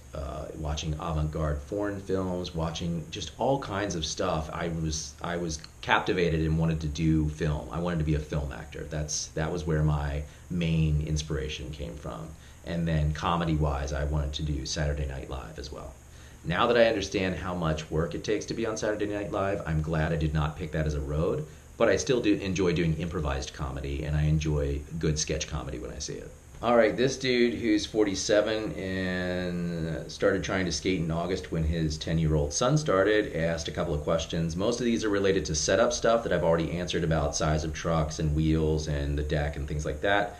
watching avant-garde foreign films, watching just all kinds of stuff. I was captivated and wanted to do film. I wanted to be a film actor. That was where my main inspiration came from. And then comedy-wise, I wanted to do Saturday Night Live as well. Now that I understand how much work it takes to be on Saturday Night Live, I'm glad I did not pick that as a road, but I still do enjoy doing improvised comedy, and I enjoy good sketch comedy when I see it. All right, this dude who's 47 and started trying to skate in August when his 10-year-old son started asked a couple of questions. Most of these are related to setup stuff that I've already answered about size of trucks and wheels and the deck and things like that.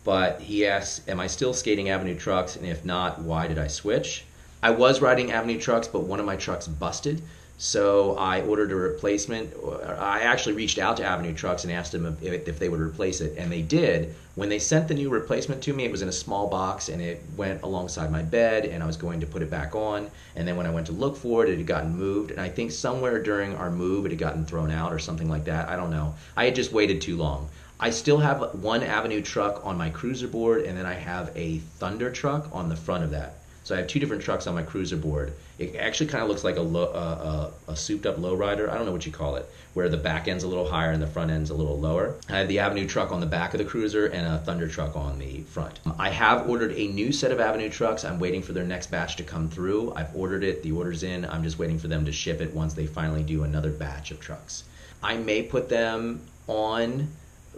But he asks, am I still skating Avenue trucks? And if not, why did I switch? I was riding Avenue trucks, but one of my trucks busted. So I ordered a replacement. I actually reached out to Avenue Trucks and asked them if they would replace it, and they did. When they sent the new replacement to me, it was in a small box, and it went alongside my bed, and I was going to put it back on. And then when I went to look for it, it had gotten moved, and I think somewhere during our move, it had gotten thrown out or something like that. I don't know. I had just waited too long. I still have one Avenue truck on my cruiser board, and then I have a Thunder truck on the front of that. So I have two different trucks on my cruiser board. It actually kind of looks like a souped-up lowrider. I don't know what you call it, where the back end's a little higher and the front end's a little lower. I have the Avenue truck on the back of the cruiser and a Thunder truck on the front. I have ordered a new set of Avenue trucks. I'm waiting for their next batch to come through. I've ordered it. The order's in. I'm just waiting for them to ship it once they finally do another batch of trucks. I may put them on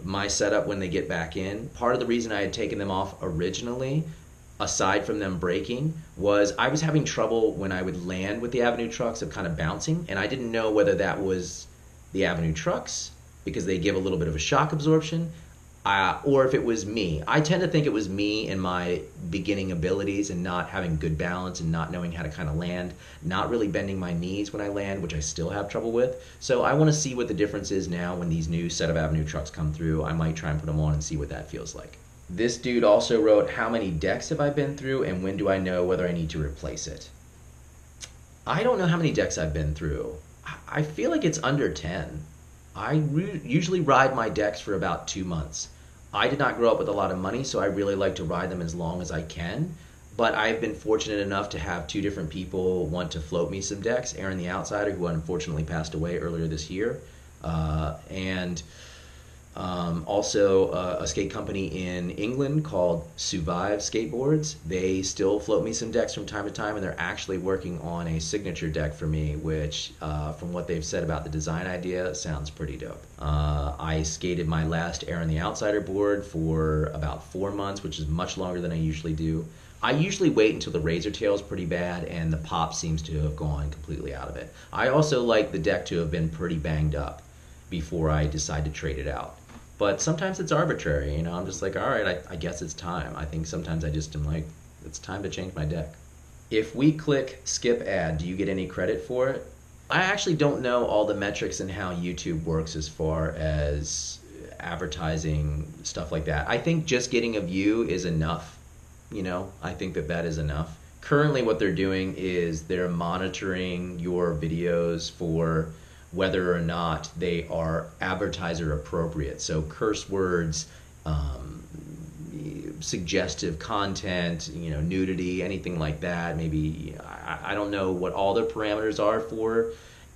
my setup when they get back in. Part of the reason I had taken them off originally, aside from them breaking, was I was having trouble when I would land with the Avenue trucks of kind of bouncing, and I didn't know whether that was the Avenue trucks because they give a little bit of a shock absorption, or if it was me. I tend to think it was me and my beginning abilities and not having good balance and not knowing how to kind of land, not really bending my knees when I land, which I still have trouble with. So I want to see what the difference is now when these new set of Avenue trucks come through. I might try and put them on and see what that feels like. This dude also wrote, how many decks have I been through and when do I know whether I need to replace it? I don't know how many decks I've been through. I feel like it's under 10. I usually ride my decks for about 2 months. I did not grow up with a lot of money, so I really like to ride them as long as I can. But I've been fortunate enough to have two different people want to float me some decks. Aaron the Outsider, who unfortunately passed away earlier this year, and also a skate company in England called Survive Skateboards. They still float me some decks from time to time, and they're actually working on a signature deck for me, which from what they've said about the design idea, sounds pretty dope. I skated my last Aaron the Outsider board for about 4 months, which is much longer than I usually do. I usually wait until the razor tail is pretty bad and the pop seems to have gone completely out of it. I also like the deck to have been pretty banged up before I decide to trade it out. But sometimes it's arbitrary, you know, I'm just like, all right, I guess it's time. I think sometimes I just am like, it's time to change my deck. If we click skip ad, do you get any credit for it? I actually don't know all the metrics and how YouTube works as far as advertising, stuff like that. I think just getting a view is enough, you know, I think that is enough. Currently what they're doing is they're monitoring your videos for whether or not they are advertiser appropriate. So curse words, suggestive content, you know, nudity, anything like that. Maybe, I don't know what all the parameters are for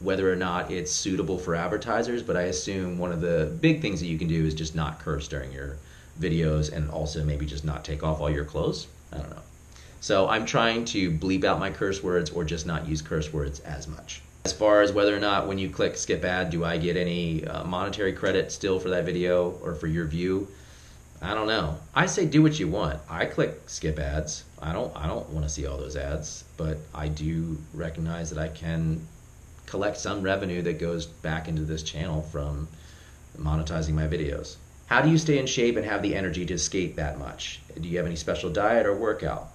whether or not it's suitable for advertisers, but I assume one of the big things that you can do is just not curse during your videos and also maybe just not take off all your clothes. I don't know. So I'm trying to bleep out my curse words or just not use curse words as much. As far as whether or not when you click skip ad, do I get any monetary credit still for that video or for your view? I don't know. I say do what you want. I click skip ads. I don't want to see all those ads, but I do recognize that I can collect some revenue that goes back into this channel from monetizing my videos. How do you stay in shape and have the energy to skate that much? Do you have any special diet or workout?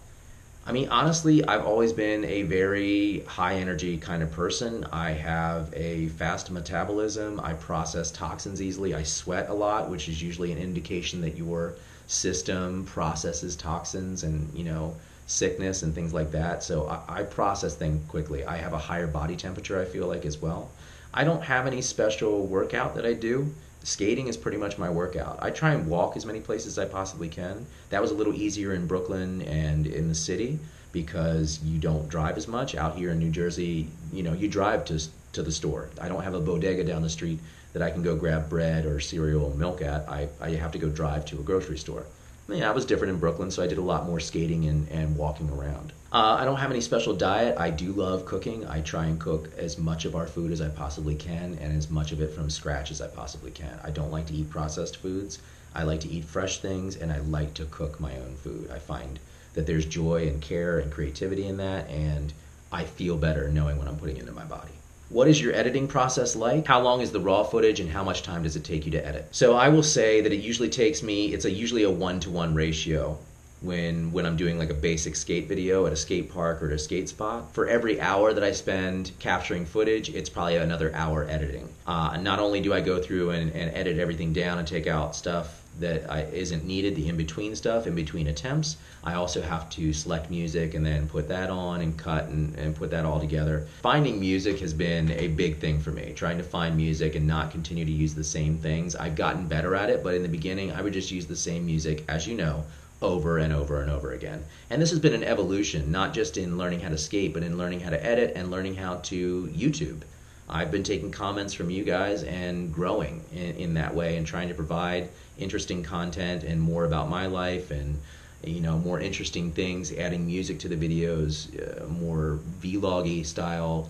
I mean, honestly, I've always been a very high energy kind of person. I have a fast metabolism. I process toxins easily. I sweat a lot, which is usually an indication that your system processes toxins and, you know, sickness and things like that. So I process things quickly. I have a higher body temperature, I feel like, as well. I don't have any special workout that I do. Skating is pretty much my workout. I try and walk as many places as I possibly can. That was a little easier in Brooklyn and in the city because you don't drive as much. Out here in New Jersey, you know, you drive to the store. I don't have a bodega down the street that I can go grab bread or cereal and milk at. I have to go drive to a grocery store. I mean, I was different in Brooklyn, so I did a lot more skating and walking around. I don't have any special diet. I do love cooking. I try and cook as much of our food as I possibly can and as much of it from scratch as I possibly can. I don't like to eat processed foods. I like to eat fresh things, and I like to cook my own food. I find that there's joy and care and creativity in that, and I feel better knowing what I'm putting into my body. What is your editing process like? How long is the raw footage, and how much time does it take you to edit? So I will say that it usually takes me, it's usually a 1-to-1 ratio when I'm doing like a basic skate video at a skate park or at a skate spot. For every hour that I spend capturing footage, it's probably another hour editing. Not only do I go through and edit everything down and take out stuff that isn't needed, the in-between stuff, in between attempts, I also have to select music and then put that on and cut and put that all together. Finding music has been a big thing for me, trying to find music and not continue to use the same things. I've gotten better at it, but in the beginning I would just use the same music, as you know, over and over and over again. And this has been an evolution, not just in learning how to skate, but in learning how to edit and learning how to YouTube. I've been taking comments from you guys and growing in that way and trying to provide interesting content and more about my life and, you know, more interesting things, adding music to the videos, more vloggy style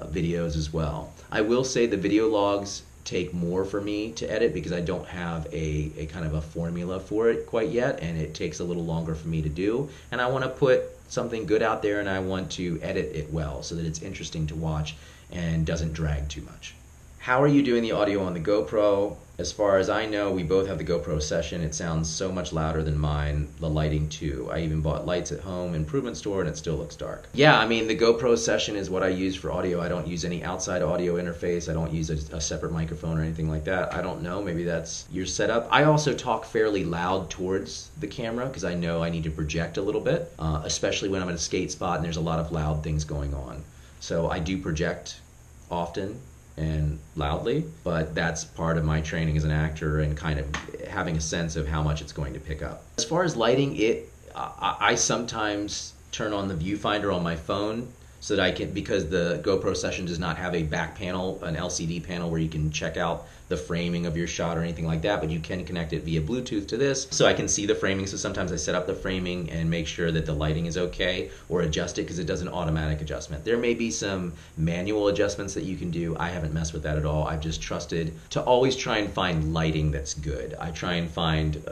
videos as well. I will say the video logs take more for me to edit because I don't have a kind of a formula for it quite yet, and it takes a little longer for me to do, and I want to put something good out there, and I want to edit it well so that it's interesting to watch and doesn't drag too much. How are you doing the audio on the GoPro? As far as I know, we both have the GoPro Session. It sounds so much louder than mine. The lighting too. I even bought lights at home, improvement store, and it still looks dark. Yeah, I mean, the GoPro Session is what I use for audio. I don't use any outside audio interface. I don't use a separate microphone or anything like that. I don't know, maybe that's your setup. I also talk fairly loud towards the camera because I know I need to project a little bit, especially when I'm at a skate spot and there's a lot of loud things going on. So I do project often and loudly, but that's part of my training as an actor and kind of having a sense of how much it's going to pick up. As far as lighting, I sometimes turn on the viewfinder on my phone so that I can, because the GoPro Session does not have a back panel, an LCD panel where you can check out the framing of your shot or anything like that, but you can connect it via Bluetooth to this so I can see the framing. So sometimes I set up the framing and make sure that the lighting is okay, or adjust it because it does an automatic adjustment. There may be some manual adjustments that you can do. I haven't messed with that at all. I've just trusted to always try and find lighting that's good. I try and find,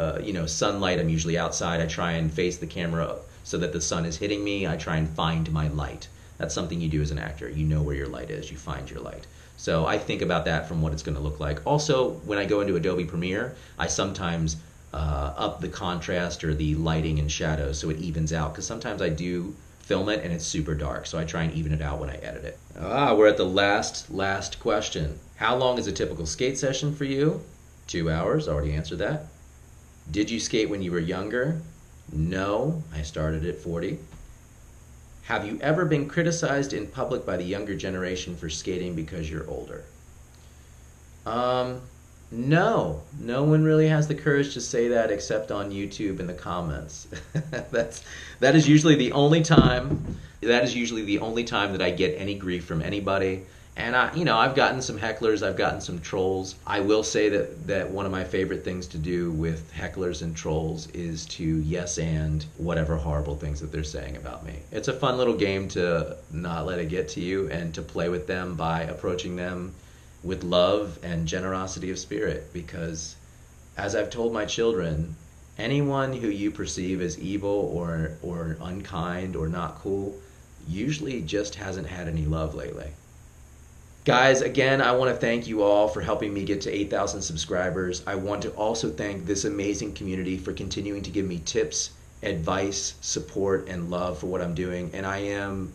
sunlight. I'm usually outside. I try and face the camera so that the sun is hitting me. I try and find my light. That's something you do as an actor. You know where your light is. You find your light. So I think about that from what it's going to look like. Also, when I go into Adobe Premiere, I sometimes up the contrast or the lighting and shadows so it evens out, because sometimes I do film it and it's super dark, so I try and even it out when I edit it. We're at the last question. How long is a typical skate session for you? 2 hours, already answered that. Did you skate when you were younger? No, I started at 40. Have you ever been criticized in public by the younger generation for skating because you're older? No. No one really has the courage to say that except on YouTube in the comments. That is usually the only time that I get any grief from anybody. And I've gotten some hecklers, I've gotten some trolls. I will say that one of my favorite things to do with hecklers and trolls is to yes and whatever horrible things that they're saying about me. It's a fun little game to not let it get to you and to play with them by approaching them with love and generosity of spirit, because as I've told my children, anyone who you perceive as evil or unkind or not cool usually just hasn't had any love lately. Guys, again, I want to thank you all for helping me get to 8,000 subscribers. I want to also thank this amazing community for continuing to give me tips, advice, support, and love for what I'm doing. And I am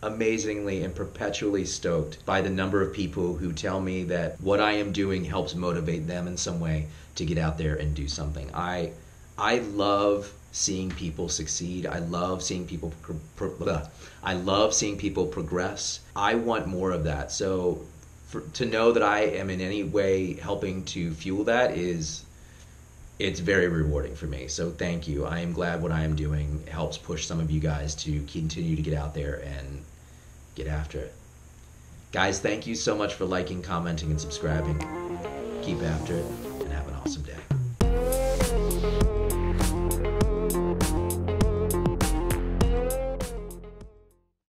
amazingly and perpetually stoked by the number of people who tell me that what I am doing helps motivate them in some way to get out there and do something. I love seeing people succeed. I love seeing people progress. I want more of that. So to know that I am in any way helping to fuel that it's very rewarding for me. So thank you. I am glad what I am doing helps push some of you guys to continue to get out there and get after it. Guys, thank you so much for liking, commenting, and subscribing. Keep after it and have an awesome day.